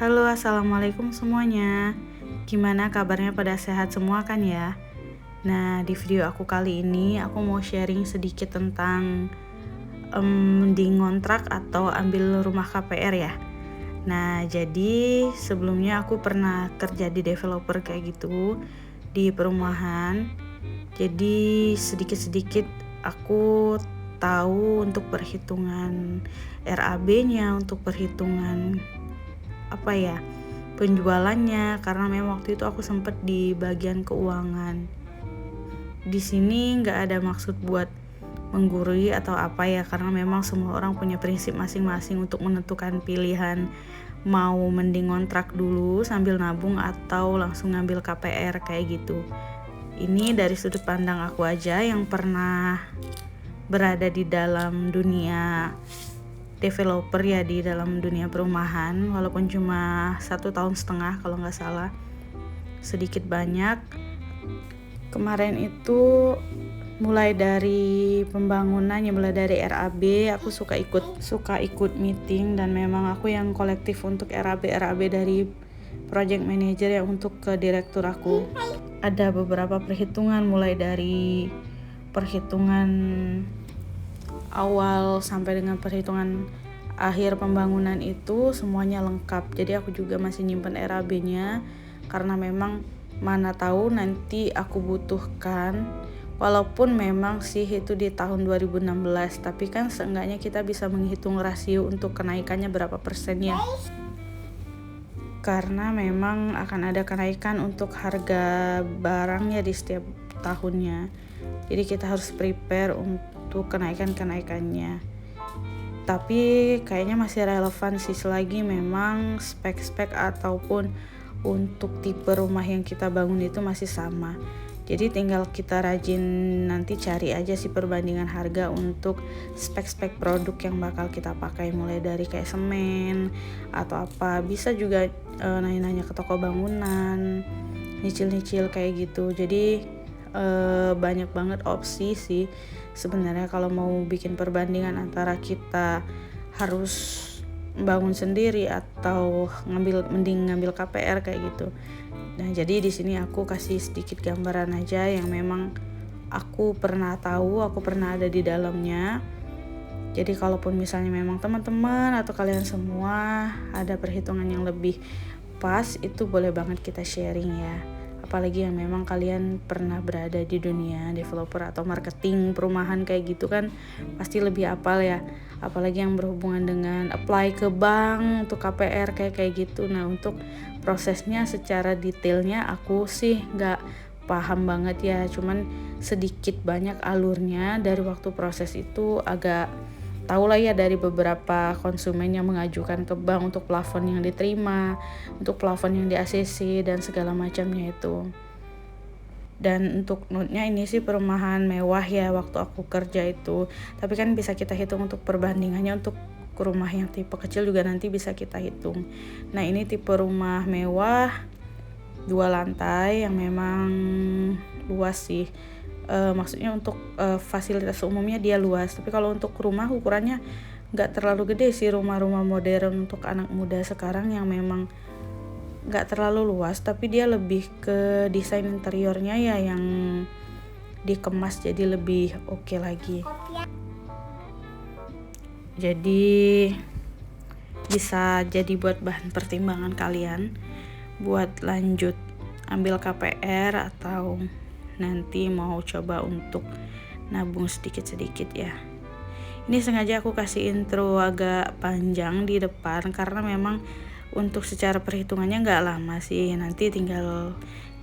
Halo, assalamualaikum semuanya. Gimana kabarnya, pada sehat semua kan ya? Nah, di video aku kali ini aku mau sharing sedikit tentang mending ngontrak atau ambil rumah KPR ya. Nah, jadi sebelumnya aku pernah kerja di developer kayak gitu, di perumahan. Jadi sedikit-sedikit aku tahu untuk perhitungan RAB-nya, untuk perhitungan penjualannya, karena memang waktu itu aku sempat di bagian keuangan. Di sini nggak ada maksud buat menggurui atau apa ya, karena memang semua orang punya prinsip masing-masing untuk menentukan pilihan mau mending ngontrak dulu sambil nabung atau langsung ngambil KPR kayak gitu. Ini dari sudut pandang aku aja yang pernah berada di dalam dunia developer ya, di dalam dunia perumahan, walaupun cuma 1,5 tahun kalau nggak salah. Sedikit banyak kemarin itu mulai dari pembangunannya, mulai dari RAB, aku suka ikut meeting, dan memang aku yang kolektif untuk RAB dari project manager yang untuk ke direktur aku. Ada beberapa perhitungan, mulai dari perhitungan awal sampai dengan perhitungan akhir pembangunan, itu semuanya lengkap. Jadi aku juga masih nyimpen RAB-nya karena memang mana tahu nanti aku butuhkan. Walaupun memang sih itu di tahun 2016, tapi kan seenggaknya kita bisa menghitung rasio untuk kenaikannya berapa persen ya. Karena memang akan ada kenaikan untuk harga barangnya di setiap tahunnya. Jadi kita harus prepare untuk kenaikannya. Tapi kayaknya masih relevan sih selagi memang spek-spek ataupun untuk tipe rumah yang kita bangun itu masih sama. Jadi tinggal kita rajin nanti cari aja sih perbandingan harga untuk spek-spek produk yang bakal kita pakai, mulai dari kayak semen atau apa. Bisa juga nanya-nanya ke toko bangunan, nyicil-nyicil kayak gitu. Jadi banyak banget opsi sih sebenarnya kalau mau bikin perbandingan antara kita harus bangun sendiri atau mending ngambil KPR kayak gitu. Nah, jadi di sini aku kasih sedikit gambaran aja yang memang aku pernah tahu, aku pernah ada di dalamnya. Jadi kalaupun misalnya memang teman-teman atau kalian semua ada perhitungan yang lebih pas, itu boleh banget kita sharing ya. Apalagi yang memang kalian pernah berada di dunia developer atau marketing perumahan kayak gitu kan, pasti lebih apal ya. Apalagi yang berhubungan dengan apply ke bank untuk KPR kayak gitu. Nah, untuk prosesnya secara detailnya aku sih nggak paham banget ya, cuman sedikit banyak alurnya dari waktu proses itu agak tahu lah ya, dari beberapa konsumen yang mengajukan ke bank untuk plafon yang diterima, untuk plafon yang di ACC dan segala macamnya itu. Dan untuk note-nya ini sih perumahan mewah ya waktu aku kerja itu. Tapi kan bisa kita hitung untuk perbandingannya, untuk rumah yang tipe kecil juga nanti bisa kita hitung. Nah, ini tipe rumah mewah 2 lantai yang memang luas sih. Maksudnya untuk fasilitas umumnya dia luas. Tapi kalau untuk rumah ukurannya nggak terlalu gede sih, rumah-rumah modern untuk anak muda sekarang yang memang nggak terlalu luas, tapi dia lebih ke desain interiornya ya yang dikemas jadi lebih oke lagi. Jadi bisa jadi buat bahan pertimbangan kalian buat lanjut ambil KPR atau nanti mau coba untuk nabung sedikit-sedikit ya. Ini sengaja aku kasih intro agak panjang di depan karena memang untuk secara perhitungannya nggak lama sih. Nanti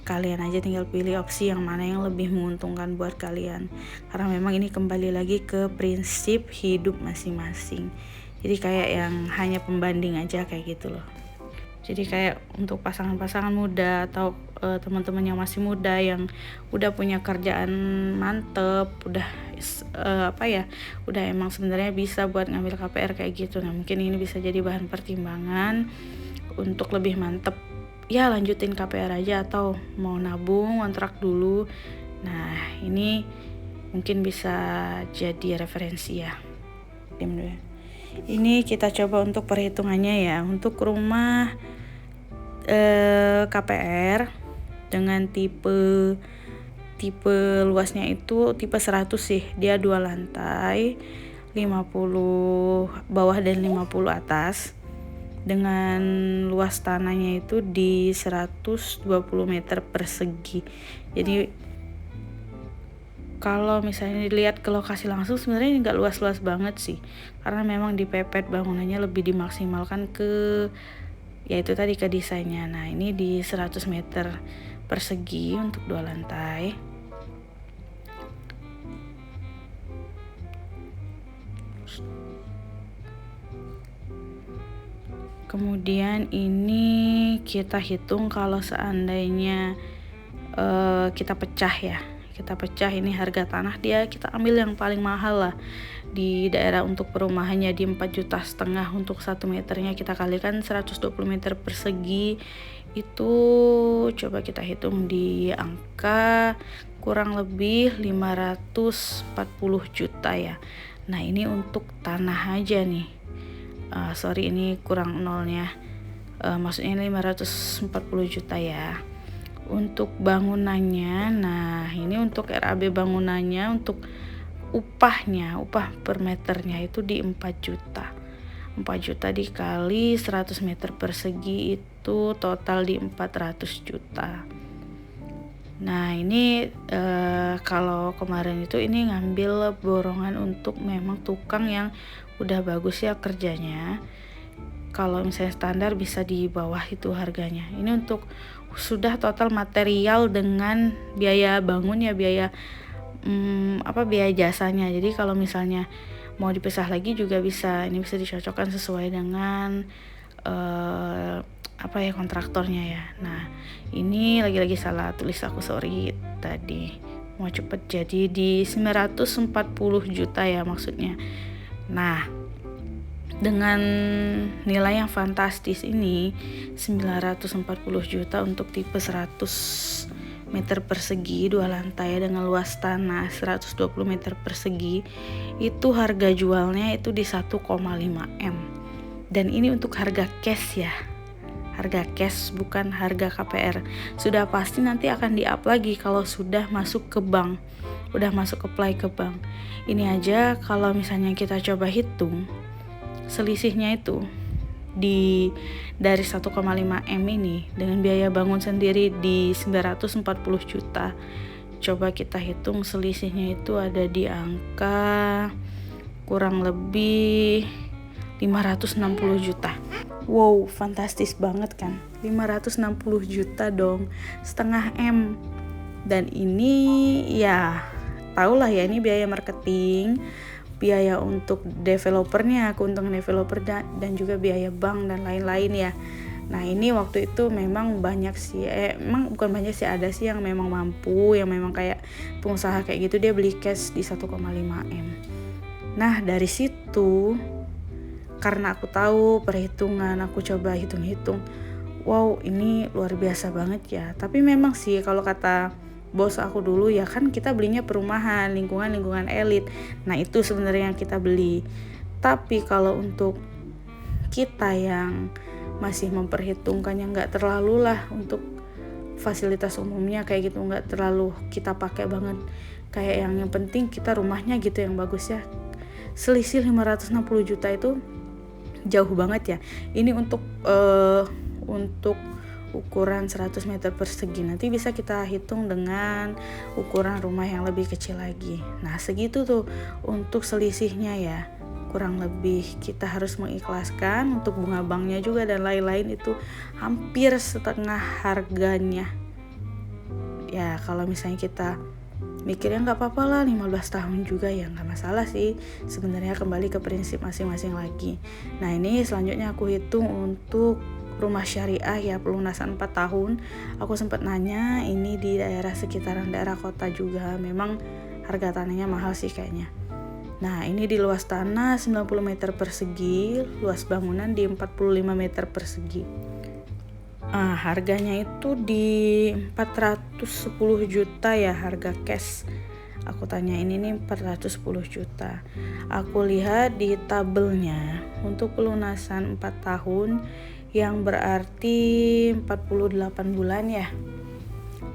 kalian aja tinggal pilih opsi yang mana yang lebih menguntungkan buat kalian. Karena memang ini kembali lagi ke prinsip hidup masing-masing. Jadi kayak yang hanya pembanding aja kayak gitu loh. Jadi kayak untuk pasangan-pasangan muda atau teman-teman yang masih muda yang udah punya kerjaan mantep, udah udah emang sebenarnya bisa buat ngambil KPR kayak gitu. Nah, mungkin ini bisa jadi bahan pertimbangan untuk lebih mantep ya, lanjutin KPR aja atau mau nabung kontrak dulu. Nah, ini mungkin bisa jadi referensi ya. Ini kita coba untuk perhitungannya ya. Untuk rumah KPR dengan tipe luasnya itu tipe 100 sih. Dia 2 lantai, 50 bawah dan 50 atas. Dengan luas tanahnya itu di 120 meter persegi. Jadi kalau misalnya dilihat ke lokasi langsung sebenarnya nggak luas-luas banget sih, karena memang dipepet bangunannya lebih dimaksimalkan ke yaitu tadi ke desainnya. Nah ini di 100 meter persegi untuk 2 lantai. Kemudian ini kita hitung kalau seandainya kita pecah ini harga tanah dia kita ambil yang paling mahal lah di daerah untuk perumahannya di 4,5 juta untuk 1 meternya, kita kalikan 120 meter persegi itu coba kita hitung di angka kurang lebih 540 juta ya. Nah ini untuk tanah aja nih, sorry ini kurang nolnya, maksudnya 540 juta ya. Untuk bangunannya, nah ini untuk RAB bangunannya, untuk upah per meternya itu di 4 juta. 4 juta dikali 100 meter persegi itu total di 400 juta. Nah ini kalau kemarin itu ini ngambil borongan untuk memang tukang yang udah bagus ya kerjanya. Kalau misalnya standar bisa di bawah itu harganya. Ini untuk sudah total material dengan biaya bangun ya, biaya jasanya. Jadi kalau misalnya mau dipisah lagi juga bisa, ini bisa dicocokkan sesuai dengan kontraktornya ya. Nah ini lagi-lagi salah tulis aku, sorry tadi mau cepet, jadi di 940 juta ya maksudnya. Nah dengan nilai yang fantastis ini 940 juta untuk tipe 100 meter persegi 2 lantai dengan luas tanah 120 meter persegi, itu harga jualnya itu di 1,5 M. Dan ini untuk harga cash ya, harga cash bukan harga KPR. Sudah pasti nanti akan di-up lagi kalau sudah masuk ke bank, udah masuk apply ke bank. Ini aja kalau misalnya kita coba hitung selisihnya itu dari 1,5 M ini dengan biaya bangun sendiri di 940 juta. Coba kita hitung selisihnya itu ada di angka kurang lebih 560 juta. Wow, fantastis banget kan? 560 juta dong, setengah M. Dan ini ya tahulah ya, ini biaya marketing, biaya untuk developernya, keuntungan developer dan juga biaya bank dan lain-lain ya. Nah ini waktu itu memang banyak sih, emang bukan banyak sih, ada sih yang memang mampu, yang memang kayak pengusaha kayak gitu dia beli cash di 1,5 M. Nah dari situ karena aku tahu perhitungan, aku coba hitung-hitung, wow ini luar biasa banget ya. Tapi memang sih kalau kata bos aku dulu ya kan kita belinya perumahan, lingkungan elit. Nah itu sebenarnya yang kita beli. Tapi kalau untuk kita yang masih memperhitungkan yang nggak terlalu lah untuk fasilitas umumnya kayak gitu, nggak terlalu kita pakai banget, kayak yang penting kita rumahnya gitu yang bagus ya. Selisih 560 juta itu jauh banget ya. Ini untuk ukuran 100 meter persegi, nanti bisa kita hitung dengan ukuran rumah yang lebih kecil lagi. Nah segitu tuh untuk selisihnya ya, kurang lebih kita harus mengikhlaskan untuk bunga banknya juga dan lain-lain, itu hampir setengah harganya ya. Kalau misalnya kita mikirnya nggak apa-apa lah 15 tahun juga ya nggak masalah sih sebenarnya, kembali ke prinsip masing-masing lagi. Nah ini selanjutnya aku hitung untuk rumah syariah ya, pelunasan 4 tahun. Aku sempat nanya, ini di daerah sekitaran daerah kota juga, memang harga tanahnya mahal sih kayaknya. Nah ini di luas tanah 90 meter persegi, luas bangunan di 45 meter persegi. Harganya itu di 410 juta ya harga cash. Aku tanya ini nih 410 juta. Aku lihat di tabelnya untuk pelunasan 4 tahun yang berarti 48 bulan ya.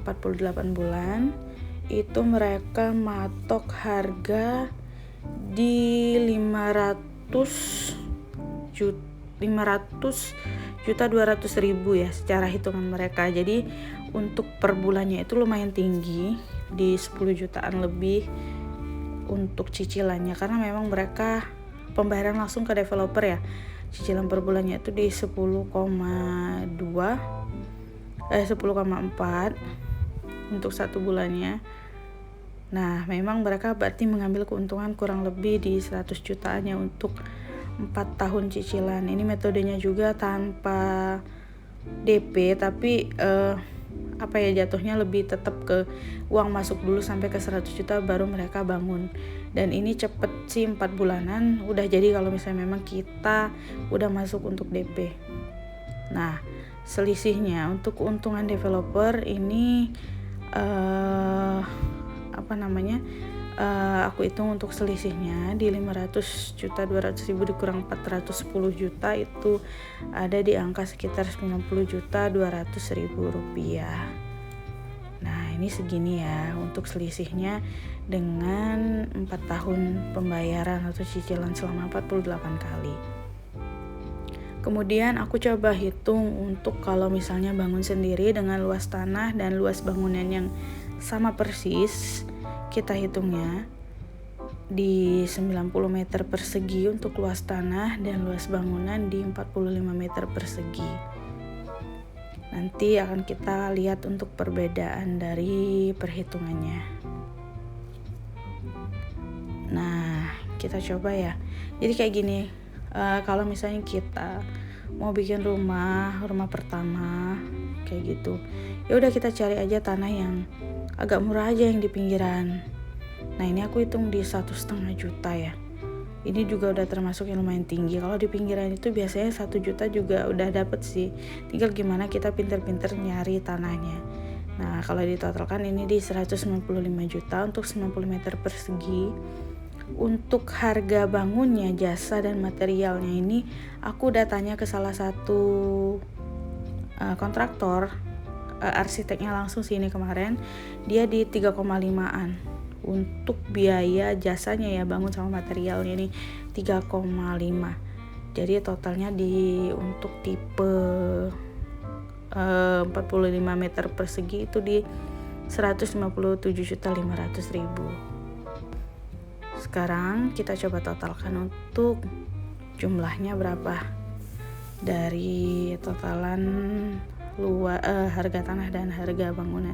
48 bulan itu mereka matok harga di 500 juta 200 ribu ya secara hitungan mereka. Jadi untuk per bulannya itu lumayan tinggi, di 10 jutaan lebih untuk cicilannya, karena memang mereka pembayaran langsung ke developer ya. Cicilan per bulannya itu di 10,4 untuk 1 bulannya. Nah, memang mereka berarti mengambil keuntungan kurang lebih di 100 jutaan ya untuk 4 tahun cicilan. Ini metodenya juga tanpa DP, tapi jatuhnya lebih tetap ke uang masuk dulu sampai ke 100 juta baru mereka bangun. Dan ini cepet sih, 4 bulanan udah jadi kalau misalnya memang kita udah masuk untuk DP. Nah, selisihnya untuk keuntungan developer ini aku hitung untuk selisihnya di 500 juta 200 ribu dikurang 410 juta itu ada di angka sekitar 90 juta 200 ribu rupiah. Nah, ini segini ya untuk selisihnya dengan 4 tahun pembayaran atau cicilan selama 48 kali. Kemudian aku coba hitung untuk kalau misalnya bangun sendiri dengan luas tanah dan luas bangunan yang sama persis, kita hitungnya di 90 meter persegi untuk luas tanah dan luas bangunan di 45 meter persegi. Nanti akan kita lihat untuk perbedaan dari perhitungannya. Nah, kita coba ya. Jadi kayak gini, kalau misalnya kita mau bikin rumah pertama kayak gitu, ya udah kita cari aja tanah yang agak murah aja yang di pinggiran. Nah, ini aku hitung di 1,5 juta ya. Ini juga udah termasuk yang lumayan tinggi. Kalau di pinggiran itu biasanya 1 juta juga udah dapet sih. Tinggal gimana kita pinter-pinter nyari tanahnya. Nah, kalau ditotalkan ini di 195 juta untuk 90 meter persegi. Untuk harga bangunnya, jasa dan materialnya ini aku udah tanya ke salah satu kontraktor, arsiteknya langsung sini kemarin, dia di 3,5an untuk biaya jasanya ya, bangun sama materialnya ini 3,5. Jadi totalnya untuk tipe 45 meter persegi itu di 157.500.000. Sekarang kita coba totalkan untuk jumlahnya berapa dari totalan harga tanah dan harga bangunan.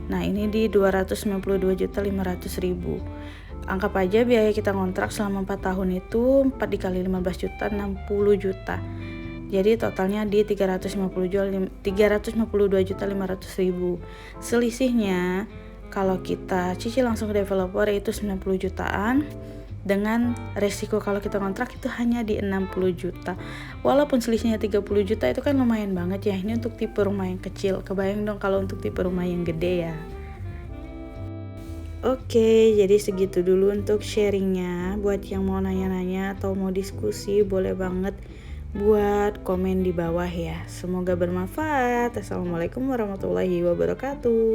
Nah, ini di 292.500.000. Anggap aja biaya kita kontrak selama 4 tahun itu 4 dikali 15 juta 60 juta. Jadi totalnya di 352.500.000. Selisihnya kalau kita cicil langsung ke developer itu 90 jutaan. Dengan resiko kalau kita kontrak itu hanya di 60 juta. Walaupun selisihnya 30 juta itu kan lumayan banget ya. Ini untuk tipe rumah yang kecil. Kebayang dong kalau untuk tipe rumah yang gede ya. Oke, jadi segitu dulu untuk sharingnya. Buat yang mau nanya-nanya atau mau diskusi, boleh banget buat komen di bawah ya. Semoga bermanfaat. Assalamualaikum warahmatullahi wabarakatuh.